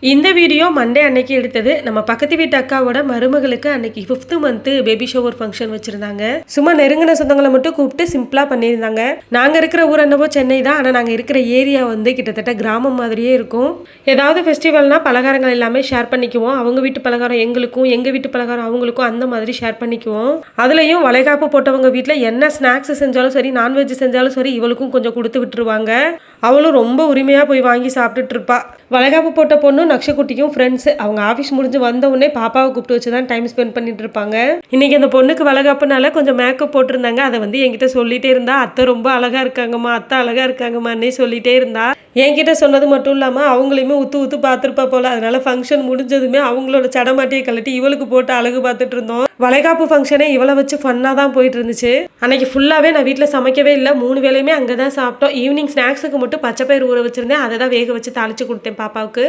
இந்த video Monday அன்னைக்கு எடுத்தது. நம்ம பக்கத்து வீட்டு அக்காவோட மருமகளுக்கு அன்னைக்கு 5th month baby shower function வச்சிருந்தாங்க. சும்மா நெருங்கின சொந்தங்களை மட்டும் கூப்பிட்டு சிம்பிளா பண்ணியிருந்தாங்க. நாங்க இருக்கிற ஊர் என்னவோ சென்னை தான். ஆனா நாங்க இருக்கிற ஏரியா வந்து கிட்டத்தட்ட கிராமம் மாதிரியே இருக்கும். ஏதாவது ஃபெஸ்டிவல்னா பலகாரங்கள் எல்லாமே ஷேர் பண்ணிக்குவோம். அவங்க வீட்டு பலகாரம் எங்களுக்கும், எங்க வீட்டு பலகாரம் அவங்களுக்கும் அந்த மாதிரி ஷேர் பண்ணிக்குவோம். அதுலயும் வளைகாப்பு போட்டவங்க வீட்டுல என்ன ஸ்நாக்ஸ் செஞ்சாலும் சரி, நான்வெஜ் செஞ்சாலும் சரி, இவளுக்கும் கொஞ்சம் கொடுத்து விட்டுருவாங்க. அவளும் ரொம்ப உரிமையா போய் வாங்கி சாப்பிட்டுட்டு இருப்பா. வளைகாப்பு போட்ட பொண்ணு நக்ஷகுட்டிக்கும் ஃப்ரெண்ட்ஸ். அவங்க ஆஃபீஸ் முடிஞ்சு வந்த உடனே பாப்பாவை கூப்பிட்டு வச்சு தான் டைம் ஸ்பெண்ட் பண்ணிட்டு இருப்பாங்க. இன்னைக்கு அந்த பொண்ணுக்கு வளைகாப்புனால கொஞ்சம் மேக்கப் போட்டிருந்தாங்க. அதை வந்து என்கிட்ட சொல்லிட்டே இருந்தா, அத்தை ரொம்ப அழகா இருக்காங்கம்மா, அத்தை அழகா இருக்காங்கம்மான்னே சொல்லிட்டே இருந்தா. என்கிட்ட சொன்னது மட்டும் இல்லாமல் அவங்களையுமே ஊத்து பார்த்துருப்பா போல. அதனால ஃபங்க்ஷன் முடிஞ்சதுமே அவங்களோட சடமாட்டியை கழட்டி இவளுக்கு போட்டு அழகு பார்த்துட்டு இருந்தோம். வளைகாப்பு ஃபங்க்ஷனே இவளை வச்சு ஃபன்னாக தான் போயிட்டு இருந்துச்சு. அன்னைக்கு ஃபுல்லாகவே நான் வீட்டில் சமைக்கவே இல்லை. 3 வேளையுமே அங்கே தான் சாப்பிட்டோம். ஈவினிங் ஸ்நாக்ஸுக்கு மட்டும் பச்சை பயிர் ஊற வச்சிருந்தேன். அதை தான் வேக வச்சு தாளிச்சு கொடுத்தேன் பாப்பாவுக்கு.